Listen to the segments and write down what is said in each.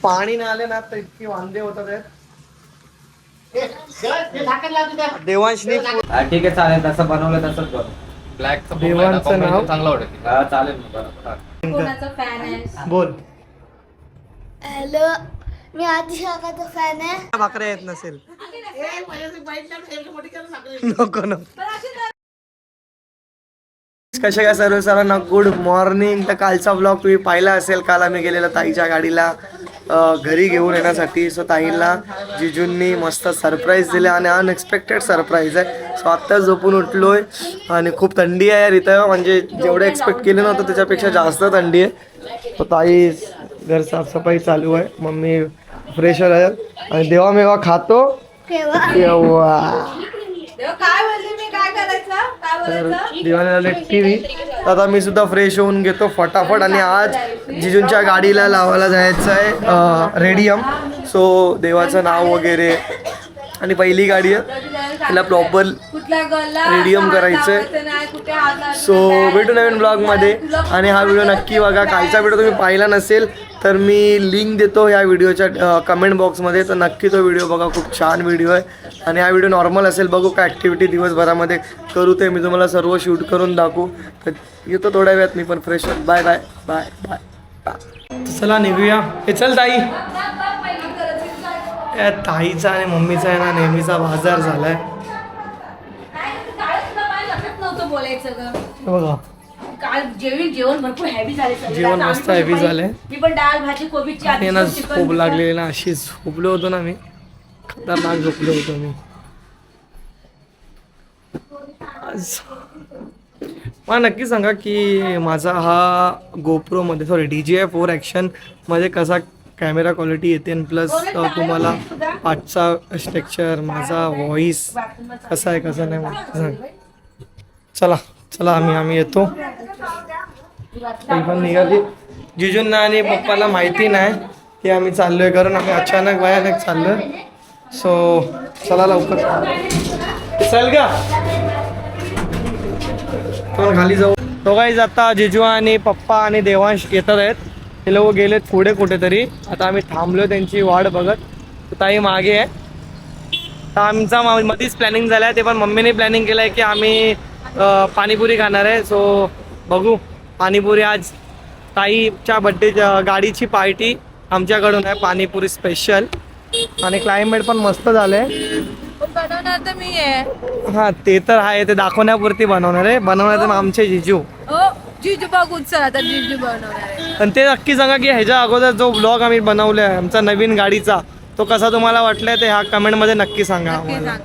पाणी नाही आले ना तर इतकी वांदे होतात. देवांशनी ठीक आहे चालेल, तसं बनवलं तसंच बनव. ब्लॅक देवांचं नाव चांगलं वाटेल. हा चालेल कोणाचा फॅन आहे? बोल. हॅलो, मी आधी शाखाचा फॅन आहे. भाकऱ्या येत नसेल नको नको. कशा काय सर्व सरांना गुड मॉर्निंग. तर कालचा ब्लॉग तुम्ही पाहिला असेल. काल आम्ही गेलेलो ताईच्या गाडीला घरी घेऊन येण्यासाठी. सो ताईंना जिजूंनी मस्त सरप्राईज दिले आणि अनएक्सपेक्टेड सरप्राईज आहे. सो आत्ता झोपून उठलोय आणि खूप थंडी आहे यार इथं, म्हणजे जेवढं एक्सपेक्ट केलं नव्हतं त्याच्यापेक्षा जास्त थंडी आहे. तो ताई घर साफसफाई चालू आहे, मम्मी फ्रेश आहे आणि देवा मेवा खातो तेव्हा. काय बोलली मी, काय करायचं, काय बोलायचं? दिवाळी झाले टीव्ही. आता मी सुद्धा फ्रेश होऊन घेतो फटाफट आणि आज जिजूंच्या गाडीला लावायला जायचं आहे रेडियम. सो देवाचं नाव वगैरे आणि पहिली गाडी आहे तिला प्रॉपर रेडियम करायचं आहे. सो भेटू नवीन ब्लॉगमध्ये आणि हा व्हिडिओ नक्की बघा. कालचा व्हिडिओ तुम्ही पाहिला नसेल तर मी लिंक देतो ह्या व्हिडिओच्या कमेंट बॉक्समध्ये, तर नक्की तो व्हिडिओ बघा. खूप छान व्हिडिओ आहे आणि हा व्हिडिओ नॉर्मल असेल. बघू काय ॲक्टिव्हिटी दिवसभरामध्ये करू ते मी तुम्हाला सर्व शूट करून दाखवू. तर येतो थोड्या वेळात मी पण fresh. Bye bye bye bye. चला निघूया. हे चल ताई. या ताईचा आणि मम्मीचा आहे ना नेहमीचा बाजार झालाय. बघा काल जेवण भरपूर हेवी झाले. जेवण मस्त हेवी झालंय. मी पण डाळ भाजी कोबीची ना झोप लागलेली ना, अशी झोपलो होतो ना मी, खतरनाक झोपलो होतो मी आज. मला नक्की सांगा की माझा हा गोप्रोमध्ये DJI-4 ॲक्शनमध्ये कसा कॅमेरा क्वालिटी येते आणि प्लस तुम्हाला आजचा स्ट्रक्चर माझा व्हॉइस कसा आहे कसा नाही मला सांग. चला चला आम्ही येतो. पण निघाली. जिजूंना आणि पप्पाला माहिती नाही की आम्ही चाललोय, कारण आम्ही अचानक भयानक चाललोय. सो चला लवकर चल का पण खाली जाऊ. दोघाही जाता जिजू आणि पप्पा आणि देवांश येतात आहेत. ते लोक गेलेत पुढे कुठेतरी. आता आम्ही थांबलो त्यांची वाट बघत. ताई मागे आहे. तर आमचा मध्येच प्लॅनिंग झालं आहे, ते पण मम्मीने प्लॅनिंग केलं आहे की आम्ही पाणीपुरी खाणार आहे. सो बघू पाणीपुरी. आज ताईच्या बड्डेच्या गाडीची पार्टी आमच्याकडून आहे, पाणीपुरी स्पेशल. आणि क्लायमेट पण मस्त झालं आहे. बनवणार तर मी आहे. हां ते तर आहे, ते दाखवण्यापुरती बनवणार आहे. बनवणार तर आमचे जिजू. जिजू बघून चला आता जिजू बनवणार आहे. आणि ते नक्की सांगा की ह्याच्या अगोदर जो ब्लॉग आम्ही बनवला आहे आमचा नवीन गाडीचा, तो कसा तुम्हाला वाटलाय ते ह्या कमेंटमध्ये नक्की सांगा आम्हाला.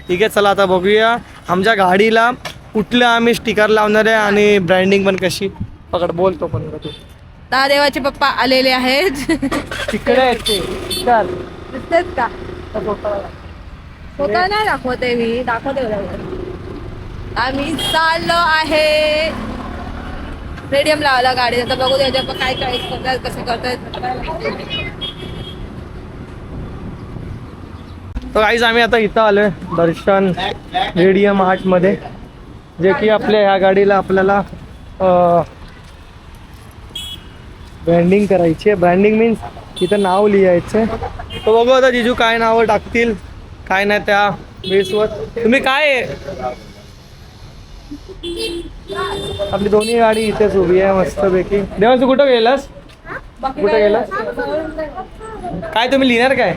ठीक आहे चला आता बघूया आमच्या गाडीला कुठलं आम्ही स्टिकर लावणार आहे आणि ब्रँडिंग पण कशी. पकड बोलतो पण तू. देवाचे पप्पा आलेले आहेत. तिकडे आहेत ते. चल दिसतेच का? स्वतः नाही दाखवते मी, दाखवते. आम्ही चाललो आहे रेडियम लावायला गाडी. आता बघू त्याच्या काय चॉईस करतात, कसं करतात. तर गाईज आम्ही आता इथं आलोय दर्शन रेडियम आर्टमध्ये, जे की आपल्या ह्या गाडीला आपल्याला ब्रँडिंग करायची आहे. ब्रँडिंग मीन्स इथं नाव लिहायचं. तर बघू आता जिजू काय नावं टाकतील काय नाही त्या बेसवर. तुम्ही काय आपली दोन्ही गाडी इथेच उभी आहे मस्तपैकी. देवांश तू कुठं गेलास, कुठं गेलास, काय तुम्ही लिहिणार काय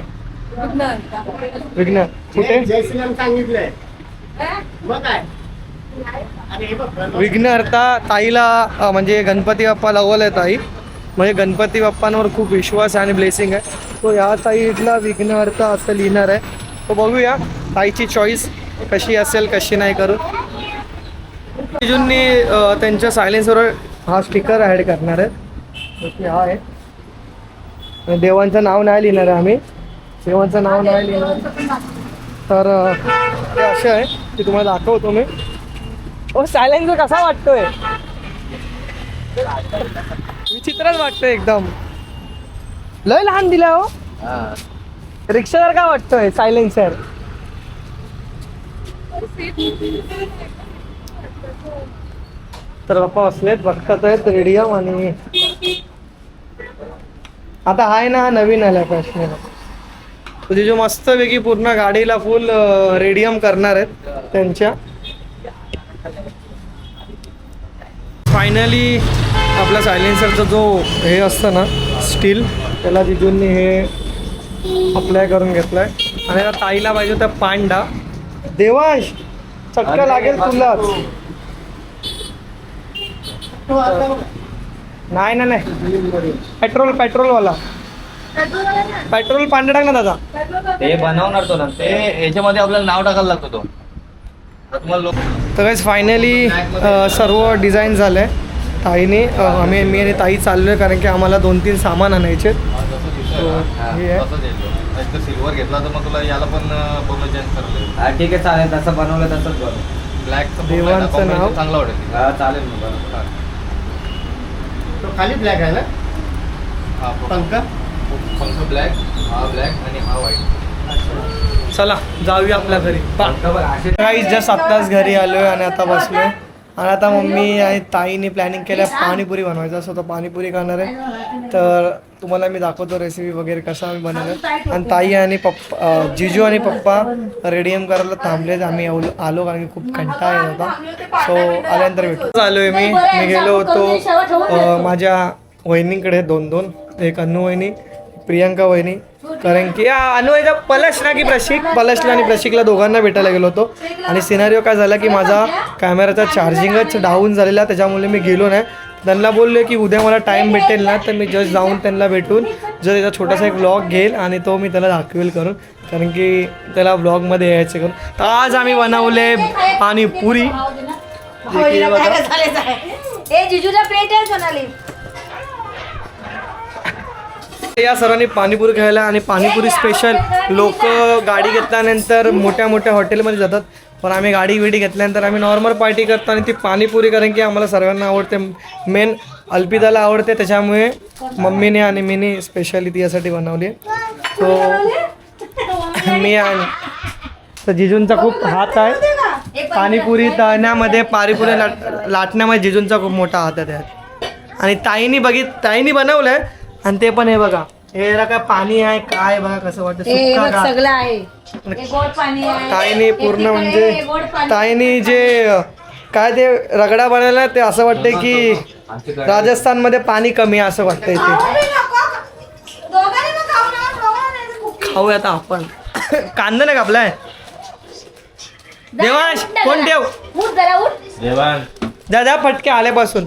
विघ्न कुठे सांगितलंय विघ्नहर्ता ताईला म्हणजे गणपती बाप्पा लावलं ताई, म्हणजे गणपती बाप्पांवर खूप विश्वास आणि ब्लेसिंग आहे. तो ह्या साईडला विघ्नहर्ता असं लिहिणार आहे. तो बघूया ताईची चॉईस कशी असेल कशी नाही करू. जिजूंनी त्यांच्या सायलेन्सवर हा स्टिकर ॲड करणार आहे. हा आहे. देवांचं नाव नाही लिहिणार आहे आम्ही, देवांचं नाव नाही लिहिणार. तर ते असं आहे की तुम्हाला दाखवतो मी. सायलेन्सर कसा वाटतोय, विचित्रच वाटतोय एकदम. लय लहान दिला हो, रिक्षादार का वाटतोय सायलेन्सर. तर बाप्पा बसलेत बघतात आहेत रेडियम आणि आता आहे ना, हा नवीन आलाय फॅशनेबल. तुझी जो मस्तपैकी पूर्ण गाडीला फुल रेडियम करणार आहेत त्यांच्या. फायनली आपला सायलेन्सरचा जो हे असतं ना स्टील, त्याला जिजूंनी हे अप्लाय करून घेतलाय. आणि आता ताईला पाहिजे होता पांडा. देवांश चटका लागेल तुलाच. नाही ना, नाही पेट्रोलवाला पेट्रोल पांढरा टाक ना दादा. ते बनवणार तो ना, ते याच्यामध्ये आपल्याला नाव टाकायला लागतो तो. तर तुम्हाला तर काहीच फायनली सर्व डिझाईन झालं आहे ताईने. मी आणि ताई चाललो आहे कारण की आम्हाला 2-3 सामान आणायचे. हे आहे. सिल्वर घेतला तर मग तुला याला पण पूर्ण चेंज करायला. ठीक आहे, चालेल. तसं बनवलं तसंच बनव. ब्लॅकचं देवांचं नाव चांगलं वाटेल. हा चालेल मग. तो खाली ब्लॅक आहे ना, हा पंख ब्लॅक, हा ब्लॅक आणि हा व्हाईट. चला जाऊया आपल्या घरी. काहीच जस्ट आत्ताच घरी आलोय आणि आता बसलोय. आणि आता मम्मी आणि ताईने प्लॅनिंग केलं पाणीपुरी बनवायचं असं. तर पाणीपुरी खाणार आहे. तर तुम्हाला मी दाखवतो रेसिपी वगैरे कसं आम्ही बनवलं. आणि ताई आणि जिजू आणि पप्पा रेडियम करायला थांबलेत. आम्ही आलो कारण की खूप कंटाळा येत होता. सो आल्यानंतर भेटू. आलोय मी गेलो होतो माझ्या वहिनींकडे 2-2. एक अनु वहिनी, प्रियांका वहिनी. कारण की अनुवायचा पलश ना की पलशला आणि प्रशिकला दोघांना भेटायला गेलो होतो. आणि सिनारिओ काय झाला की माझा कॅमेराचा चार्जिंगच डाऊन झालेला, त्याच्यामुळे मी गेलो नाही. त्यांना बोललो की उद्या मला टाईम भेटेल ना तर मी जस्ट जाऊन त्यांना भेटून जर त्याचा छोटासा एक व्लॉग घेईल आणि तो मी त्याला दाखवेल करून, कारण की त्याला व्लॉगमध्ये यायचं करून. तर आज आम्ही बनवले पाणीपुरी. या सर्वांनी पाणीपुरी खायला. आणि पाणीपुरी स्पेशल लोक गाडी घेतल्यानंतर मोठ्या मोठ्या हॉटेलमध्ये जातात, पण आम्ही गाडी घेतल्यानंतर आम्ही नॉर्मल पार्टी करतो. आणि ती पाणीपुरी कारण की आम्हाला सर्वांना आवडते. मेन अल्पिताला आवडते, त्याच्यामुळे मम्मीने आणि मीने स्पेशली ती यासाठी बनवली. तो मी आणि तर जिजूंचा खूप हात आहे पाणीपुरी तळण्यामध्ये, पाणीपुरी लाटण्यामध्ये जिजूंचा खूप मोठा हात आहे त्यात. आणि ताईनी बनवलं आहे. आणि ते पण हे बघा, हे काय पाणी आहे काय बघा कसं वाटतं, सगळं आहे. ताईनी पूर्ण म्हणजे ताईनी जे काय ते रगडा बनवला ते असं वाटतंय की राजस्थानमध्ये पाणी कमी आहे असं वाटतंय. ते खाऊया आता आपण. कांदा नाही कापलाय. देवांश कोण जा फटके आल्यापासून.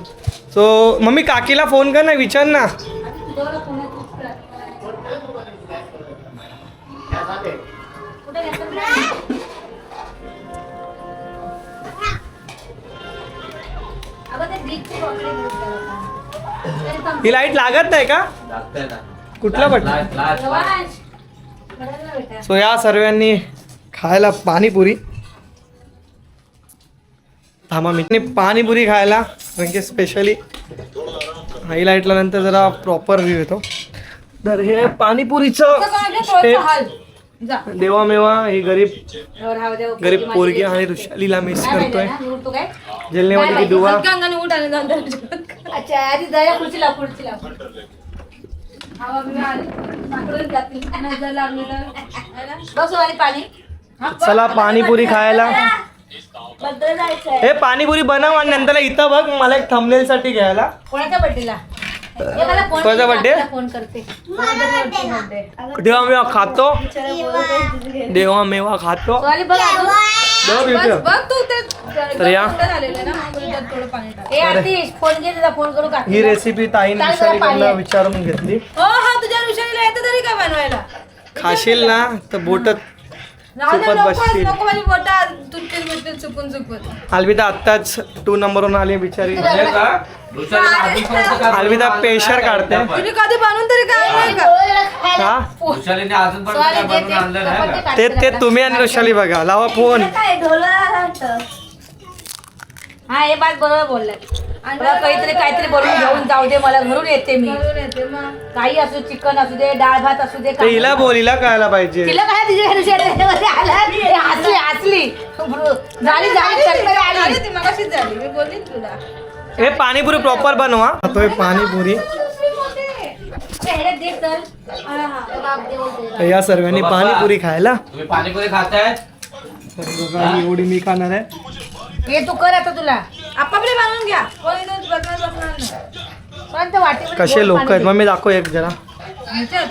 सो मम्मी काकीला फोन कर ना, विचार ना. ही लाईट लागत नाही का? कुठला बटन? सो या सर्वांनी खायला पाणीपुरी. थांबा मी पाणीपुरी खायला कारण की स्पेशली हायलाईटला नंतर जरा प्रॉपर व्ह्यू येतो. तर हे पाणीपुरीचं देवामेवा. ही गरीब पोरगी आणि ऋषालीला मिस करतोय. जेलनेमध्ये की दुवा. चला पाणीपुरी खायला. हे पाणीपुरी बनव आणि नंतर इथं बघ मला एक थंबनेल साठी घ्यायला. कोणाच्या बर्थडेला? कोणाचा बर्थडे? फोन करते. देवामेवा खातो. देवामेवा खातो. तर या ही रेसिपी ताईने विशालीकडनं विचारून घेतली. तुझ्या विषयाला येतं तरी काय बनवायला? खाशील ना तर बोट चुपत बसतील. अलविदा आत्ताच 2 नंबरवरून आली बिचारी. अलविदा पेशर काढते. तुम्ही कधी बनवून तरी काय नाही का? ते तुम्ही आणि ऋषाली बघा. लावा फोन. हा हे बात बरोबर बोललाय. काहीतरी बनवून घेऊन जाऊ दे मला, घरून येते मी. काही असू, चिकन असू दे, डाळ भात असू दे. हिला बोल, हिला कळायला पाहिजे. तिला काय तिची हसली झाली मगाशीच झाली. मी बोलली तुला हे पाणीपुरी प्रॉपर बनवा. तो पाणीपुरी तर या सर्वांनी पाणीपुरी खायला तुम्ही पाणीपुरी खाताय? तर बघा ही एवढी मी खाणार आहे. हे तू कर आता तुला आपापले बांधून घ्या कोण इथं बसणार नाही पण ते वाटेमध्ये कसे लोक आहेत मग मी दाखव एक जरा. ह्याच्यात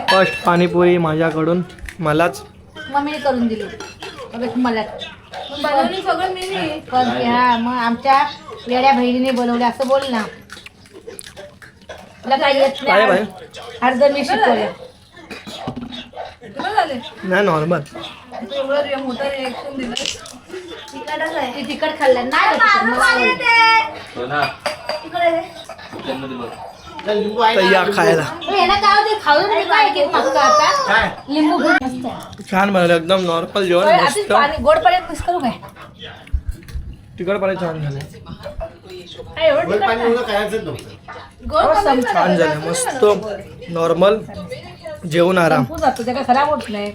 फर्स्ट पाणीपुरी माझ्याकडून मलाच. मम्मीने करून दिली मला बनवली सगळं मी पण ह्या मग आमच्या वेड्या बहिणीने बनवले असं बोल ना. तुला काही येत काय नाही बाई अर्ध मी शिकवले नाही नॉर्मल. तिखट खाल्लं नाही हो ना? त्यांना दे बघ. तर या खायला खाऊन काय एक मागतो आता लिंबू घेऊन मस्त आहे. छान बनवलं एकदम नॉर्मल जेवण आधी मस्त. पाणी गोड पाण्यात मिक्स करू काय तिखट पाणी छान झालं. काय एवढं तिखट नाही. गोड पाणी छान झालं मस्त नॉर्मल जेवण आराम. संपून जातो त्या काय खराब होत नाही.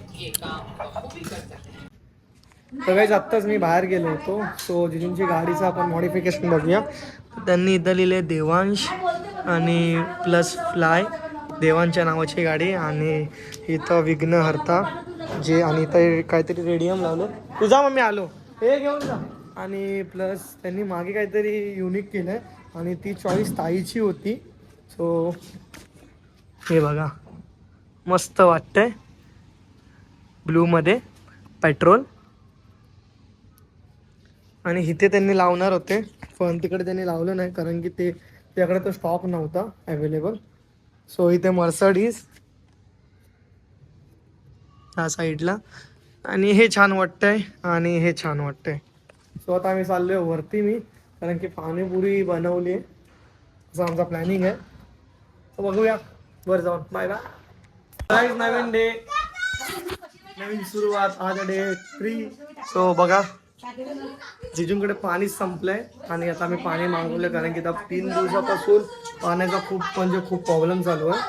तर काही आत्ताच मी बाहेर गेलो होतो. सो जिजूंची गाडीचं आपण मॉडिफिकेशन बघूया. तर त्यांनी इथं लिहिले देवांश आणि प्लस फ्लाय देवांच्या नावाची गाडी आणि इथं विघ्नहर्ता जे आणि इथं काहीतरी रेडियम लावलं. तुझा मग मी आलो हे घेऊन जा. आणि प्लस त्यांनी मागे काहीतरी युनिक केलं आहे आणि ती चॉईस ताईची होती. सो हे बघा मस्त वाटतंय ब्लूमध्ये पेट्रोल. आणि इथे त्यांनी लावणार होते पण तिकडे त्यांनी लावलं नाही कारण की ते त्याकडे तो स्टॉक नव्हता अवेलेबल. सो इथे मर्सडीज ह्या साईडला आणि हे छान वाटतंय आणि हे छान वाटतंय. सो आता आम्ही चाललोय वरती मी कारण की पाणीपुरी बनवली आहे असं आमचा प्लॅनिंग आहे. तर बघूया वर जाऊन. Bye bye. नवीन डे नवीन सुरुवात आज डे 3. सो बघा जिजूंकडे पाणी संपलंय आणि आता आम्ही पाणी मागवलं कारण की आता 3 दिवसापासून पाण्याचा खूप म्हणजे खूप प्रॉब्लेम चालू आहे.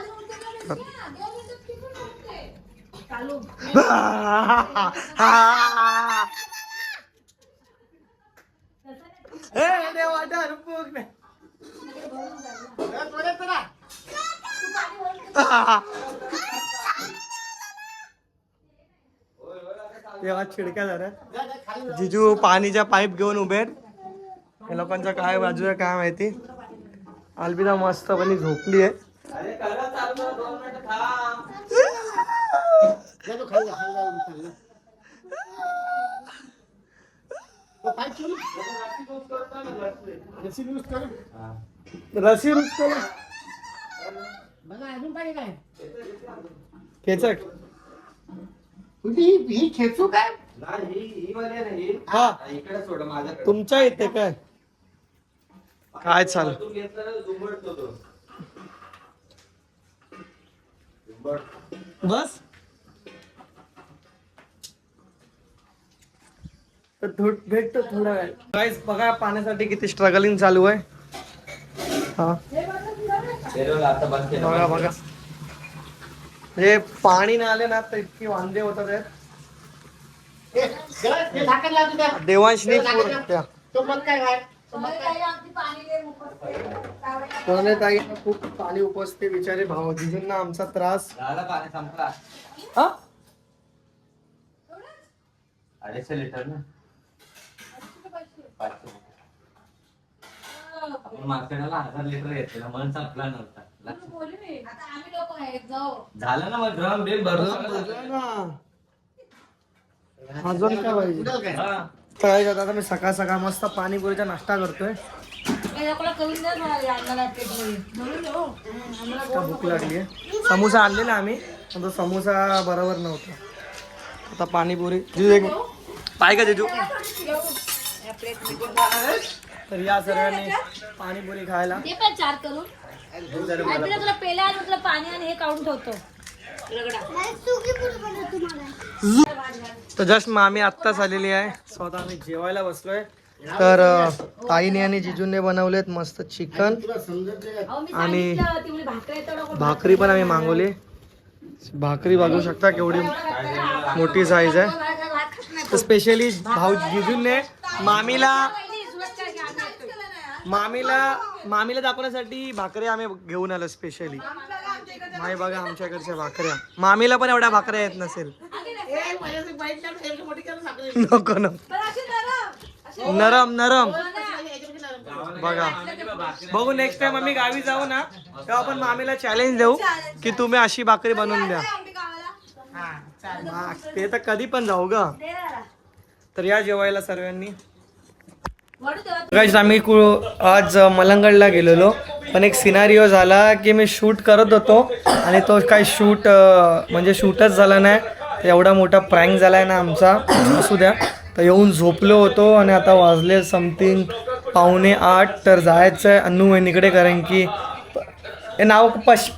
तेव्हा चिडक्या झाल्या. जिजू पाणीच्या पाईप घेऊन उभे आहेत. या लोकांचं काय बाजू आहे काय माहिती. अल्बिना मस्तपणे झोपली आहे. रसी खेचक ही खेचू काय हा इकडे सोड माझ्या तुमच्या इथे काय काय चाल बस. भेटतो थोडा वेळ. गाईस बघा पाण्यासाठी किती स्ट्रगलिंग चालू आहे. हा आता बंद केलं. बघा बघा हे पाणी नाही आले ना तर इतकी वांदे होतात. देवांशनी त्या कोणाने ताई खूप पाणी उपसते बिचारे भाऊ जिजूंना आमचा त्रास. झालं पाणी संपला. हा 250 लिटर ना. आपण मागच्याला 1000 लिटर येते म्हणून संपला नव्हता. झालं ना मग ड्रम बिल भरलं ना. अजून काय पाहिजे काय आता मी सकाळ सकाळ मस्त पाणीपुरीचा नाश्ता करतोय. भूक लागली आहे. समोसा आणले ना आम्ही पण तो समोसा बरोबर नव्हता. आता पाणीपुरी पाय का जिजू. तर या सर्वांनी पाणीपुरी खायला चार करून तुला पेला आणि तुला पाणी आणि हे काढून ठेवतो. तर जस्ट मामी आत्ताच आलेली आहे. स्वतः आम्ही जेवायला बसलोय. तर ताईने आणि जिजूने बनवलेत मस्त चिकन आणि भाकरी पण आम्ही मागवली. भाकरी बघू शकता केवढी मोठी साईज आहे. तर स्पेशली भाऊ जिजूने मामीला मामीला दाखवण्यासाठी भाकऱ्या आम्ही घेऊन आलो स्पेशली. माई बघा आमच्याकडच्या भाकऱ्या. मामीला पण एवढ्या भाकऱ्या येत नसेल. नको नरम नरम बघा. बघू नेक्स्ट टाइम आम्ही गावी जाऊ ना तेव्हा आपण मामीला चॅलेंज देऊ की तुम्ही अशी भाकरी बनवून द्या. ते तर कधी पण जाऊ ग. तर या जेवायला सर्वांनी. गाईस आम्ही आज मलंगडला गेलेलो पण एक सिनारिओ झाला की मी शूट करत होतो आणि तो काही शूट म्हणजे शूटच झाला नाही. एवढा मोठा प्रँक झालाय ना आमचा. असू द्या. तर येऊन झोपलो होतो आणि आता वाजले समथिंग 7:45. तर जायचं आहे अन्नू वहिनीकडे कारण की हे नाव पलश.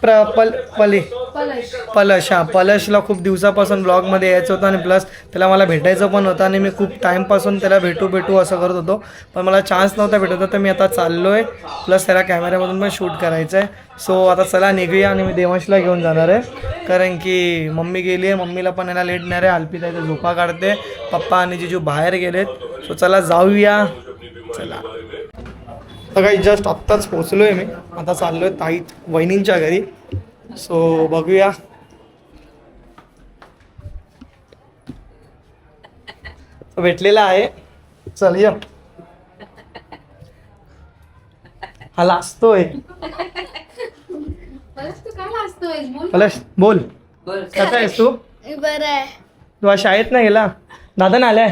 हा पलशला खूप दिवसापासून ब्लॉगमध्ये यायचं होतं आणि प्लस त्याला मला भेटायचं पण होतं आणि मी खूप टाईमपासून त्याला भेटू असं करत होतो पण मला चान्स नव्हता भेटत होता. तर मी आता चाललो आहे प्लस त्याला कॅमेऱ्यामधून पण शूट करायचं आहे. सो आता चला निघूया आणि मी देवांशला घेऊन जाणार आहे कारण की मम्मी गेली आहे. मम्मीला पण याला लेट नाही रे. अल्पिता इथे झोपा काढते. पप्पा आणि जिजू बाहेर गेलेत. सो चला जाऊया. चला तर काही जस्ट आत्ताच पोचलो आहे मी. आता चाललो आहे ताई वहिनींच्या घरी. सो बघूया. भेटलेला आहे. चल या. हा लाजतोय. पलश बोल कसा आहेस तू? बरं आहे. तू आज शाळेत नाही गेला? दादा ना आलाय?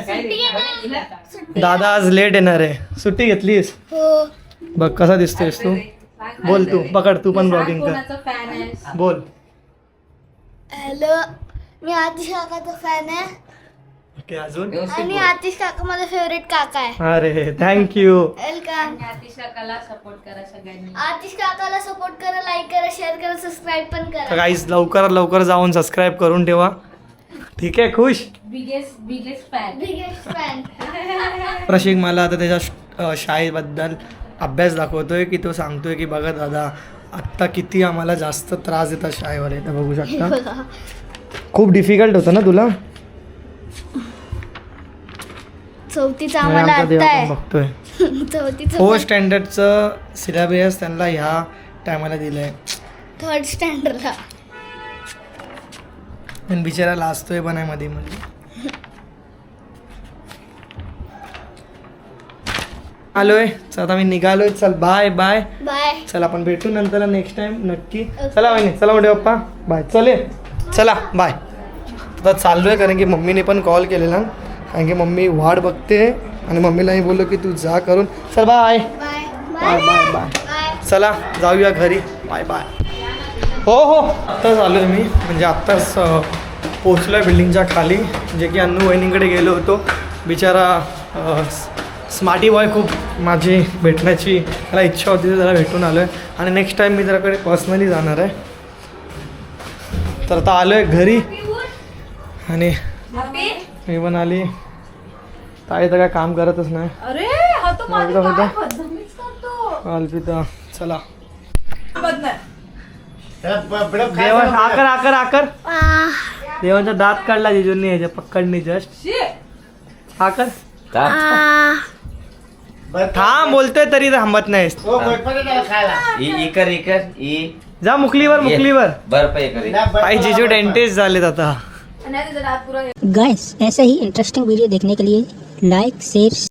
दादा आज लेट येणार आहे. सुट्टी घेतलीस? हो. बघ कसा दिसतोयस तू. बोल तू पकड. तू पण ब्लॉगिंग कर. बोल. हॅलो मी आतिश काकाचा फॅन आहे ओके अजून. आणि आतिश काका माझा फेवरेट काका आहे. अरे थँक्यू. वेलकम. आतिश काकाला सपोर्ट करा सगळ्यांनी. आतिश काकाला सपोर्ट करा, लाईक करा, शेअर करा, सबस्क्राईब पण तर करा. गाईस लवकरात लवकर जाऊन सबस्क्राईब करून ठेवा. ठीक आहे. खुश. Biggest fan. प्रशिक मला आता त्याच्या शाळेबद्दल अभ्यास दाखवतोय की तो सांगतोय की बघा दादा आत्ता किती आम्हाला जास्त त्रास देतात शाळेवर. इथं बघू शकता. खूप डिफिकल्ट होतं ना तुला. चौथीचा आम्हाला आमचा देवा आता पण आहे. बघतोय. चौथीचं 4 स्टँडर्डचं सिलेबस त्यांना ह्या टायमाला दिलंय. 3rd स्टँडर्डला. पण बिचारा लाजतोय पण आहे मध्ये मध्ये. आलोय. चल आता मी निघालोय. चल बाय बाय. बाय. चल आपण भेटू नंतर नेक्स्ट टाइम नक्की. चला वहिनी. चला मोठे पप्पा बाय. चले चला बाय. आता चाललोय कारण की मम्मीने पण कॉल केलेला कारण की मम्मी वाट बघते आणि मम्मीलाही बोललो की तू जा करून. चल bye bye. Bye bye bye. Bye. चला जाऊया घरी. Bye bye. हो आत्ताच आलो आहे मी म्हणजे आत्ताच पोचलो आहे बिल्डिंगच्या खाली जे की अन्नू वहिनीकडे गेलो होतो. बिचारा स्मार्टी बॉय खूप माझी भेटण्याची मला इच्छा होती. त्याला भेटून आलो आहे आणि नेक्स्ट टाईम मी त्याच्याकडे पर्सनली जाणार आहे. तर आता आलो आहे घरी आणि मी पण आली. ताई तर काय काम करतच नाही. अरे हा तो अल्पिता चला देवा. आकर देवांचा दात काढला जिजूंनी ह्याच्या पकडणी जस्ट. आकर थांब बोलतोय तरी थांबत नाहीस. जा मुकलीवर. आई जिजू डेंटिस्ट झालेत आता. गाइस ऐसे ही इंटरेस्टिंग वीडियो देखने के लिए लाइक शेयर